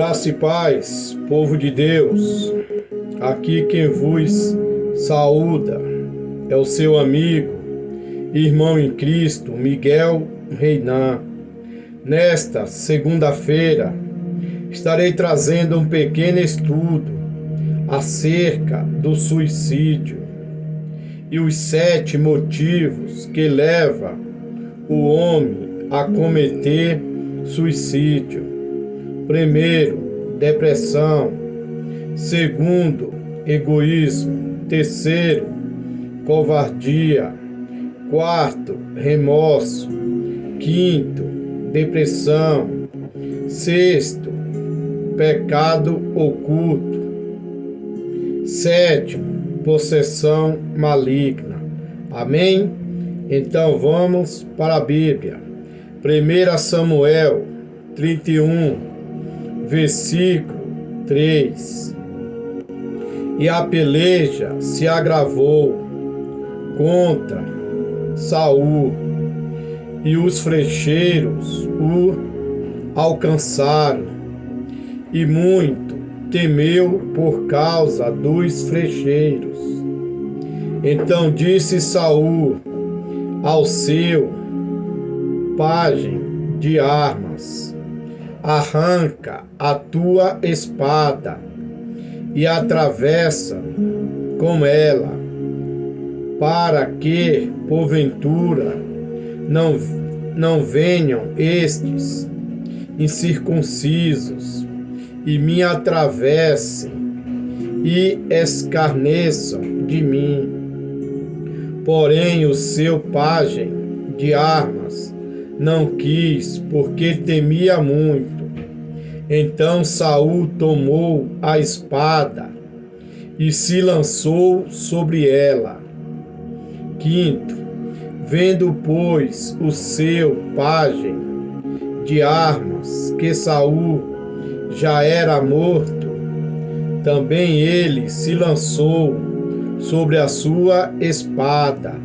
Graça e paz, povo de Deus. Aqui quem vos saúda é o seu amigo, irmão em Cristo, Miguel Reinan. Nesta segunda-feira, estarei trazendo um pequeno estudo acerca do suicídio e os 7 motivos que levam o homem a cometer suicídio. Primeiro, depressão. Segundo, egoísmo. Terceiro, covardia. Quarto, remorso. Quinto, depressão. Sexto, pecado oculto. Sétimo, possessão maligna. Amém? Então vamos para a Bíblia. 1 Samuel 31, versículo 3. E a peleja se agravou contra Saul, e os flecheiros o alcançaram, e muito temeu por causa dos flecheiros. Então disse Saul ao seu pajem de armas: arranca a tua espada e atravessa com ela, para que, porventura, não venham estes incircuncisos e me atravessem e escarneçam de mim. Porém, o seu pajem de armas não quis, porque temia muito. Então Saul tomou a espada e se lançou sobre ela. Quinto, vendo, pois, o seu pajem de armas que Saul já era morto, também ele se lançou sobre a sua espada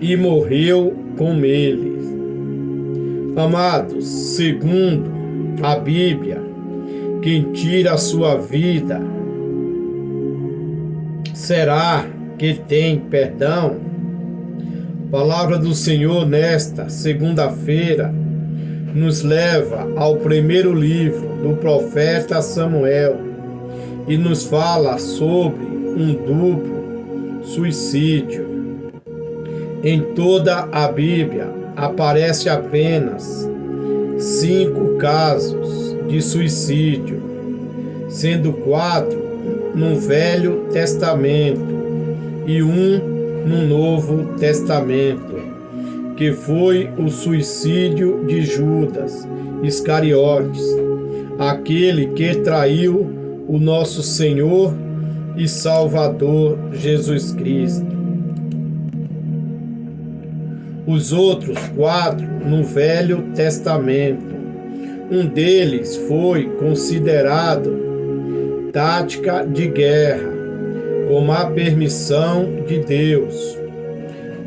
e morreu com ele. Amados, segundo a Bíblia, quem tira a sua vida, será que tem perdão? Palavra do Senhor nesta segunda-feira nos leva ao primeiro livro do profeta Samuel e nos fala sobre um duplo suicídio. Em toda a Bíblia aparece apenas 5 casos de suicídio, sendo 4 no Velho Testamento e 1 no Novo Testamento, que foi o suicídio de Judas Iscariotes, aquele que traiu o nosso Senhor e Salvador Jesus Cristo. Os outros 4 no Velho Testamento. Um deles foi considerado tática de guerra, com a permissão de Deus,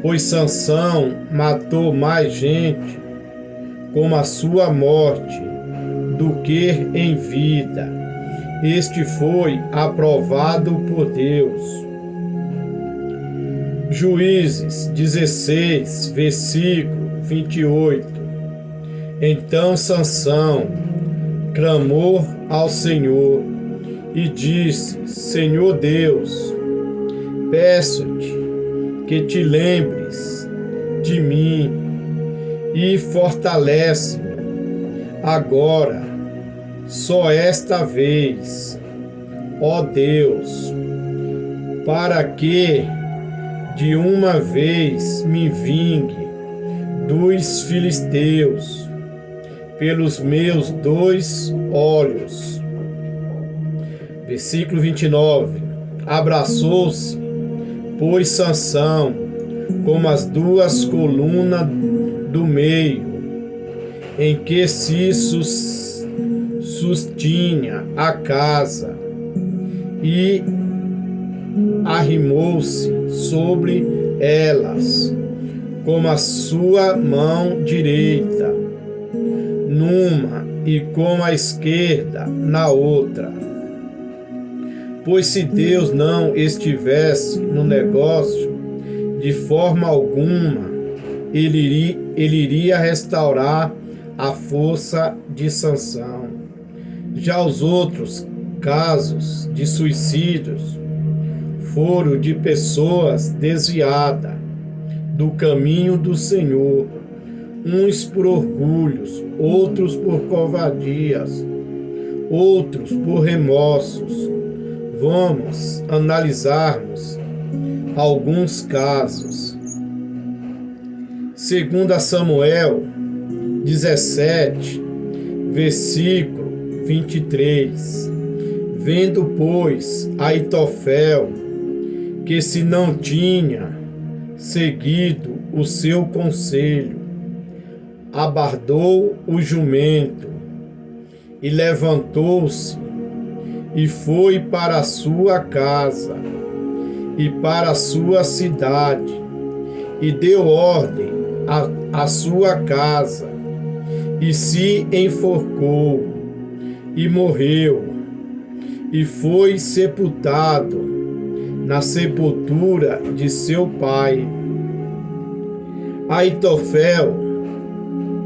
pois Sansão matou mais gente com a sua morte do que em vida. Este foi aprovado por Deus. Juízes 16, versículo 28. Então Sansão clamou ao Senhor e disse: Senhor Deus, peço-te que te lembres de mim e fortalece-me agora, só esta vez, ó Deus, para que de uma vez me vingue dos filisteus pelos meus 2 olhos. Versículo 29. Abraçou-se, pois, Sansão com as 2 colunas do meio, em que se sustinha a casa, e arrimou-se sobre elas com a sua mão direita, numa e com a esquerda na outra. Pois se Deus não estivesse no negócio, de forma alguma ele iria restaurar a força de Sansão. Já os outros casos de suicídios foram de pessoas desviadas do caminho do Senhor, uns por orgulhos, outros por covardias, outros por remorsos. Vamos analisarmos alguns casos. 2 Samuel 17, versículo 23. Vendo, pois, Aitofel que se não tinha seguido o seu conselho, abardou o jumento e levantou-se e foi para a sua casa e para a sua cidade e deu ordem à sua casa e se enforcou e morreu e foi sepultado na sepultura de seu pai. Aitofel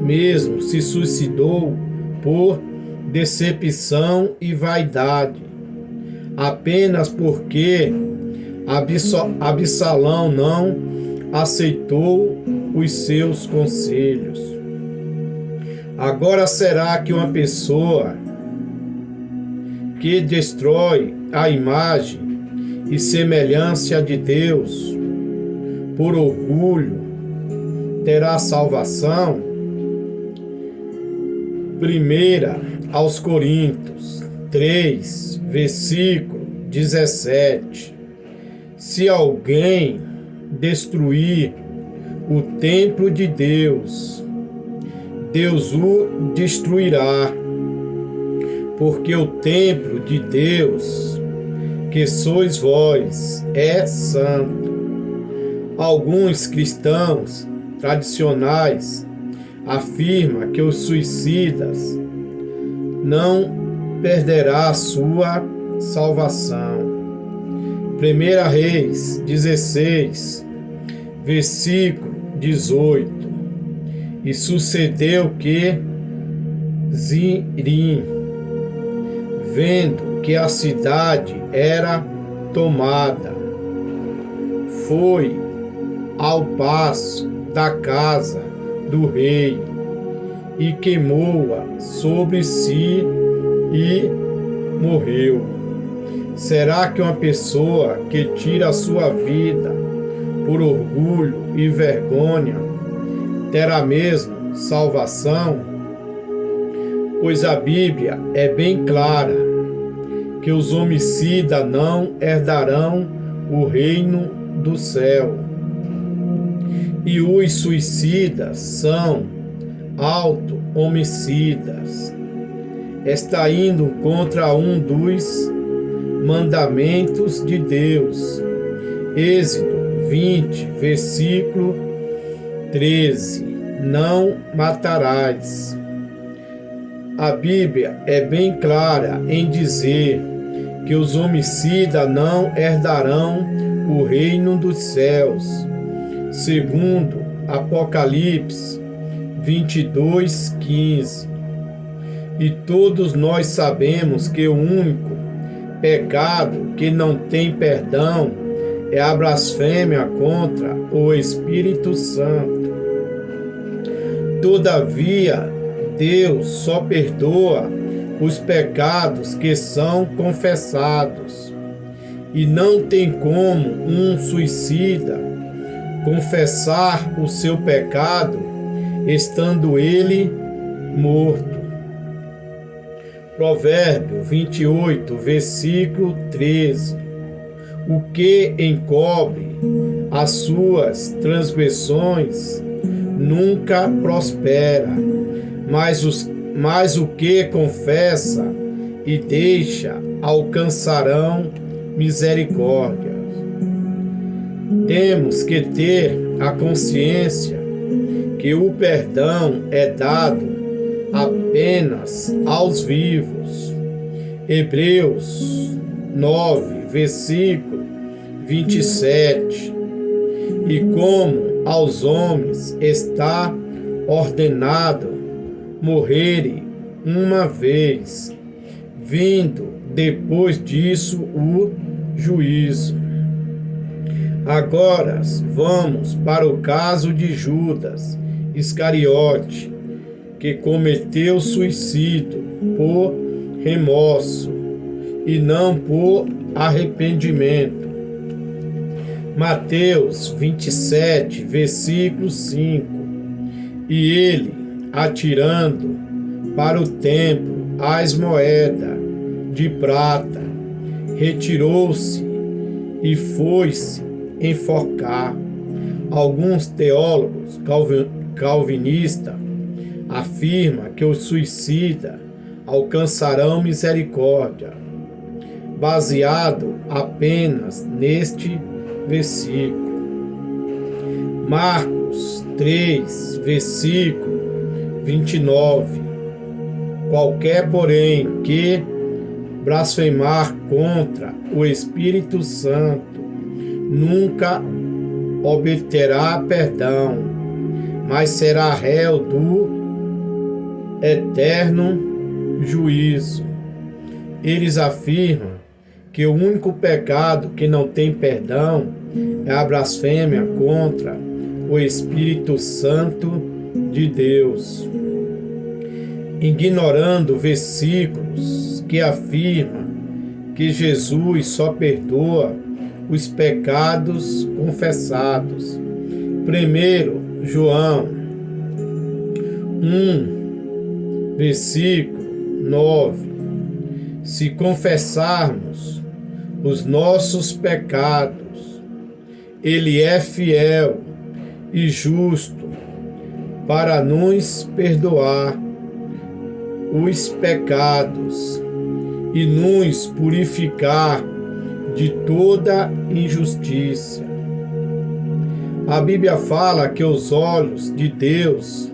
mesmo se suicidou por decepção e vaidade, apenas porque Absalão não aceitou os seus conselhos. Agora, será que uma pessoa que destrói a imagem e semelhança de Deus por orgulho terá salvação? 1 aos Coríntios 3, versículo 17. Se alguém destruir o templo de Deus, Deus o destruirá, porque o templo de Deus, que sois vós, é santo. Alguns cristãos tradicionais afirmam que os suicidas não perderá a sua salvação. 1 Reis 16, versículo 18. E sucedeu que Zirim, vendo que a cidade era tomada, foi ao paço da casa do rei e queimou-a sobre si e morreu. Será que uma pessoa que tira a sua vida por orgulho e vergonha terá mesmo salvação? Pois a Bíblia é bem clara que os homicidas não herdarão o reino do céu. E os suicidas são auto-homicidas. Está indo contra um dos mandamentos de Deus. Êxodo 20, versículo 13. Não matarás. A Bíblia é bem clara em dizer que os homicidas não herdarão o reino dos céus. Segundo Apocalipse 22, 15. E todos nós sabemos que o único pecado que não tem perdão é a blasfêmia contra o Espírito Santo. Todavia, Deus só perdoa os pecados que são confessados. E não tem como um suicida confessar o seu pecado estando ele morto. Provérbio 28, versículo 13. O que encobre as suas transgressões nunca prospera, mas o que confessa e deixa alcançarão misericórdia. Temos que ter a consciência que o perdão é dado apenas aos vivos. Hebreus 9, versículo 27. E como aos homens está ordenado morrerem uma vez, vindo depois disso o juízo. Agora vamos para o caso de Judas Iscariote, que cometeu suicídio por remorso e não por arrependimento. Mateus 27, versículo 5. E ele, atirando para o templo as moedas de prata, retirou-se e foi-se enforcar. Alguns teólogos calvinistas afirmam que os suicidas alcançarão misericórdia, baseado apenas neste versículo. Marcos 3, versículo 29. Qualquer, porém, que blasfemar contra o Espírito Santo nunca obterá perdão, mas será réu do eterno juízo. Eles afirmam que o único pecado que não tem perdão é a blasfêmia contra o Espírito Santo de Deus, ignorando versículos que afirmam que Jesus só perdoa os pecados confessados. 1 João 1, versículo 9. Se confessarmos os nossos pecados, Ele é fiel e justo para nos perdoar os pecados e nos purificar de toda injustiça. A Bíblia fala que os olhos de Deus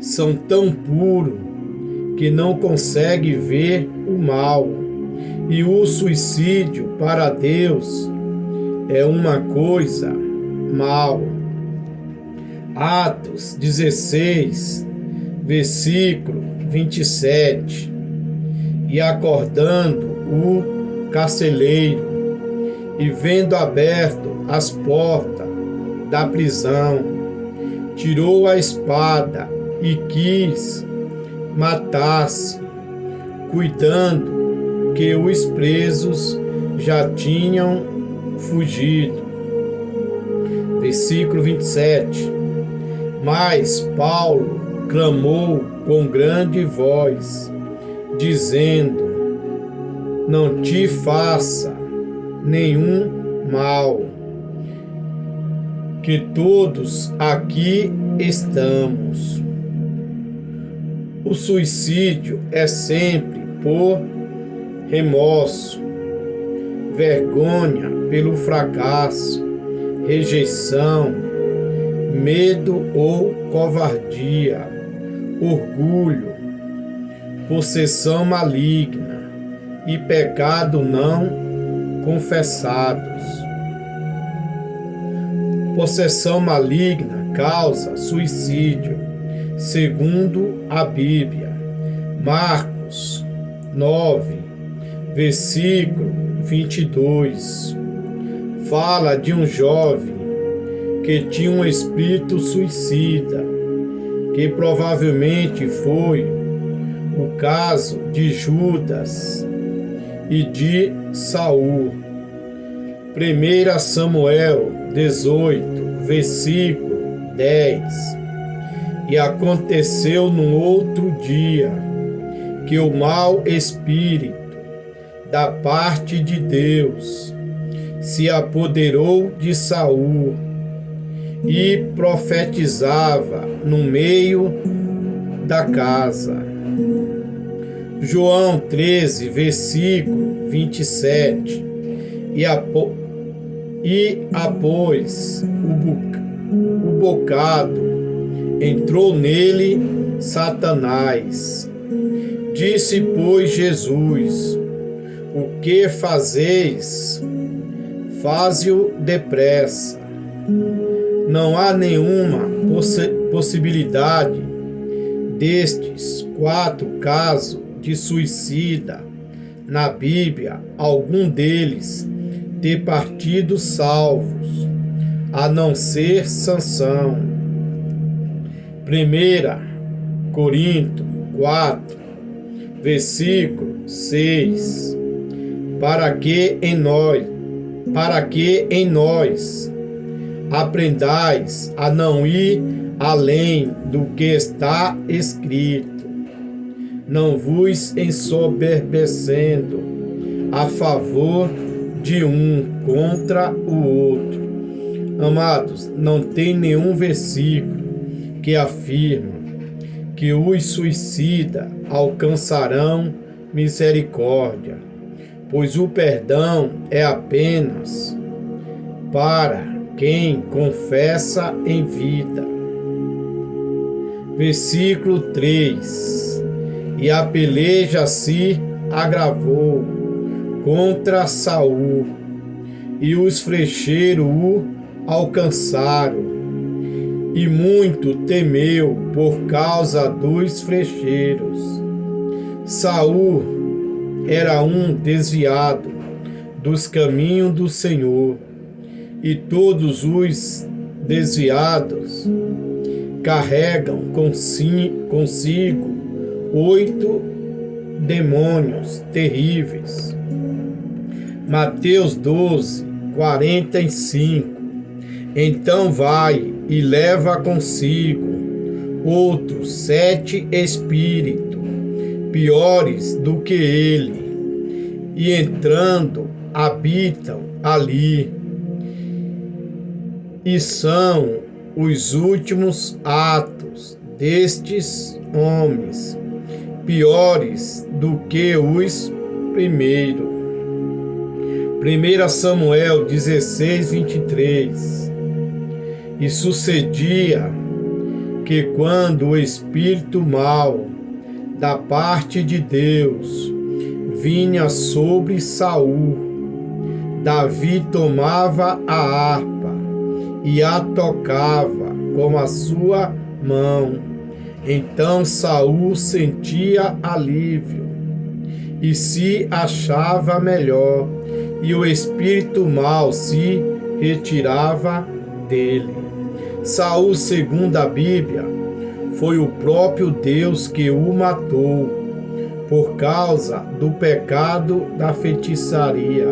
são tão puros que não consegue ver o mal, e o suicídio para Deus é uma coisa mal. Atos 16, versículo 27. E acordando o carcereiro, e vendo aberto as portas da prisão, tirou a espada e quis matar-se, cuidando que os presos já tinham fugido. Versículo 27. Mas Paulo clamou com grande voz, dizendo: não te faça nenhum mal, que todos aqui estamos. O suicídio é sempre por remorso, vergonha pelo fracasso, rejeição, medo ou covardia, orgulho, possessão maligna e pecado não confessados. Possessão maligna causa suicídio, segundo a Bíblia. Marcos 9, versículo 22. Fala de um jovem que tinha um espírito suicida, que provavelmente foi o caso de Judas e de Saul. 1 Samuel 18, versículo 10. E aconteceu no outro dia que o mau espírito da parte de Deus se apoderou de Saul e profetizava no meio da casa. João 13, versículo 27. E após o bocado entrou nele Satanás. Disse, pois, Jesus: o que fazeis? Faze-o depressa. Não há nenhuma possibilidade destes 4 casos de suicida na Bíblia, algum deles ter partido salvos, a não ser Sansão. 1 Coríntios 4, versículo 6. Para que em nós aprendais a não ir além do que está escrito, não vos ensoberbecendo a favor de um contra o outro. Amados, não tem nenhum versículo que afirma que os suicidas alcançarão misericórdia, pois o perdão é apenas para quem confessa em vida. Versículo 3. E a peleja se agravou contra Saul, e os flecheiros o alcançaram, e muito temeu por causa dos flecheiros. Saul era um desviado dos caminhos do Senhor, e todos os desviados carregam consigo 8 demônios terríveis. Mateus 12, 45. Então vai e leva consigo outros 7 espíritos piores do que ele, e entrando habitam ali. E são os últimos atos destes homens piores do que os primeiros. 1 Samuel 16, 23. E sucedia que quando o espírito mau da parte de Deus vinha sobre Saul, Davi tomava a harpa e a tocava com a sua mão. Então Saul sentia alívio e se achava melhor, e o espírito mau se retirava dele. Saul, segundo a Bíblia, foi o próprio Deus que o matou por causa do pecado da feitiçaria.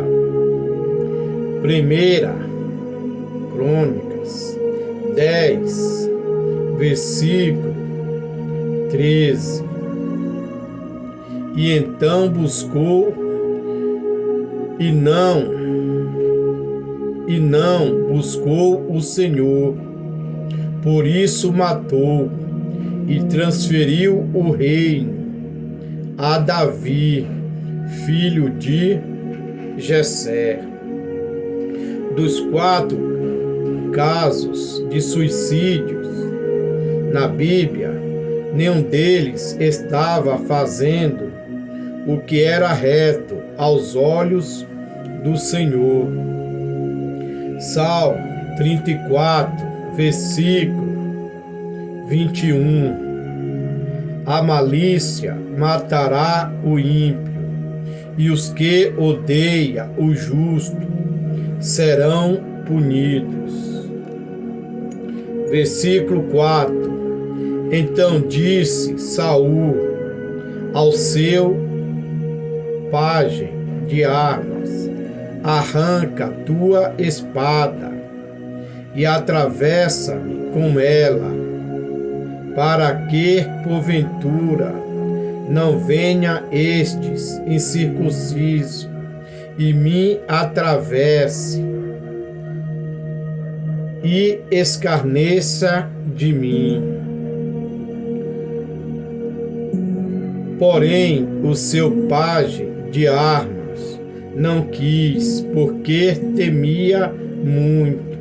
1 Crônicas 10, versículo 13. E então buscou e não buscou o Senhor, por isso matou e transferiu o reino a Davi, filho de Jessé. Dos 4 casos de suicídios na Bíblia, nenhum deles estava fazendo o que era reto aos olhos do Senhor. Salmo 34, versículo 21. A malícia matará o ímpio, e os que odeiam o justo serão punidos. Versículo 4. Então disse Saul ao seu pajem de armas: arranca tua espada e atravessa-me com ela, para que, porventura, não venha estes incircunciso e me atravesse e escarneça de mim. Porém, o seu pajem de armas não quis, porque temia muito.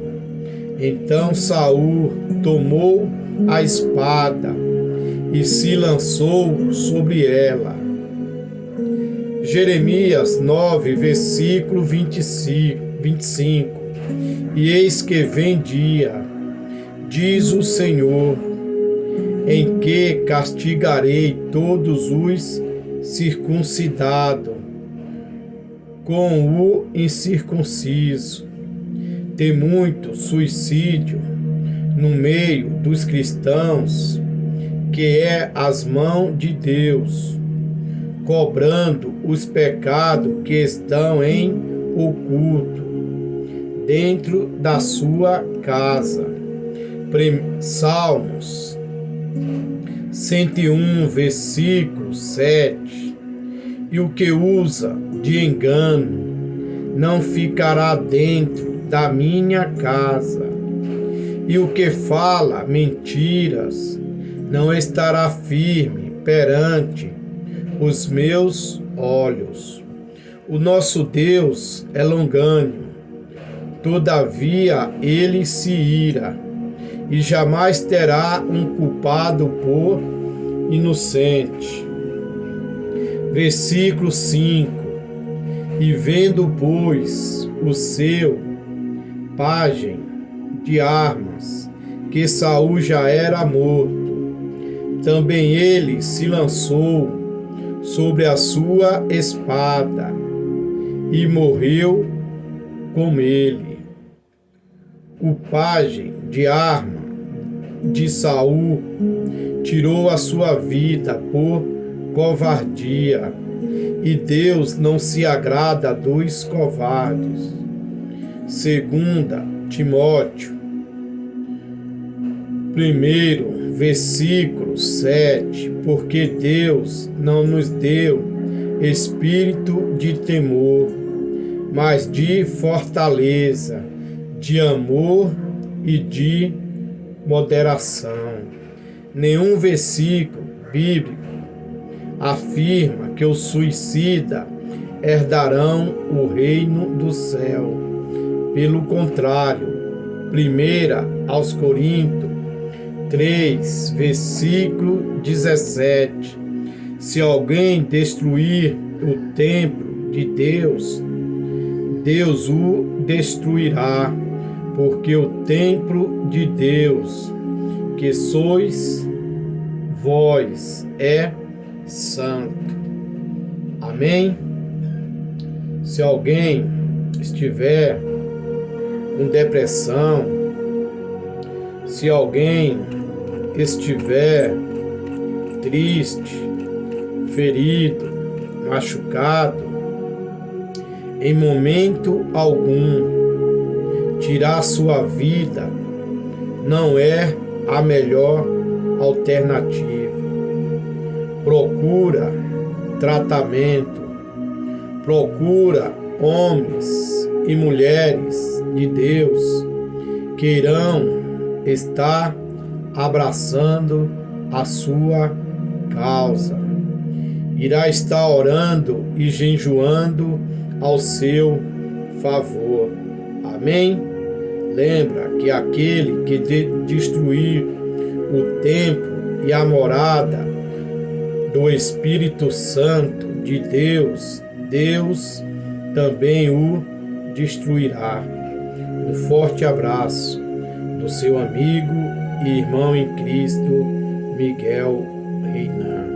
Então Saul tomou a espada e se lançou sobre ela. Jeremias 9, versículo 25. E eis que vem dia, diz o Senhor, em que castigarei todos os circuncidados com o incircunciso. Tem muito suicídio no meio dos cristãos, que é as mãos de Deus, cobrando os pecados que estão em oculto, dentro da sua casa. Salmos 101, versículo 7. E o que usa de engano não ficará dentro da minha casa, e o que fala mentiras não estará firme perante os meus olhos. O nosso Deus é longânimo, todavia ele se ira, e jamais terá um culpado por inocente. Versículo 5. E vendo, pois, o seu pajem de armas, que Saul já era morto, também ele se lançou sobre a sua espada e morreu com ele. O pajem de arma de Saul tirou a sua vida por covardia, e Deus não se agrada dos covardes. 2 Timóteo 1, versículo 7. Porque Deus não nos deu espírito de temor, mas de fortaleza, de amor e de moderação. Nenhum versículo bíblico afirma que os suicidas herdarão o reino do céu. Pelo contrário, 1 aos Coríntios 3, versículo 17. Se alguém destruir o templo de Deus, Deus o destruirá, porque o templo de Deus, que sois vós, é santo. Amém? Se alguém estiver com depressão, se alguém estiver triste, ferido, machucado, em momento algum, tirar sua vida não é a melhor alternativa. Procura tratamento, procura homens e mulheres de Deus que irão estar abraçando a sua causa, irá estar orando e jejuando ao seu favor. Amém? Lembra que aquele que destruir o templo e a morada do Espírito Santo de Deus, Deus também o destruirá. Um forte abraço do seu amigo e irmão em Cristo, Miguel Reinan.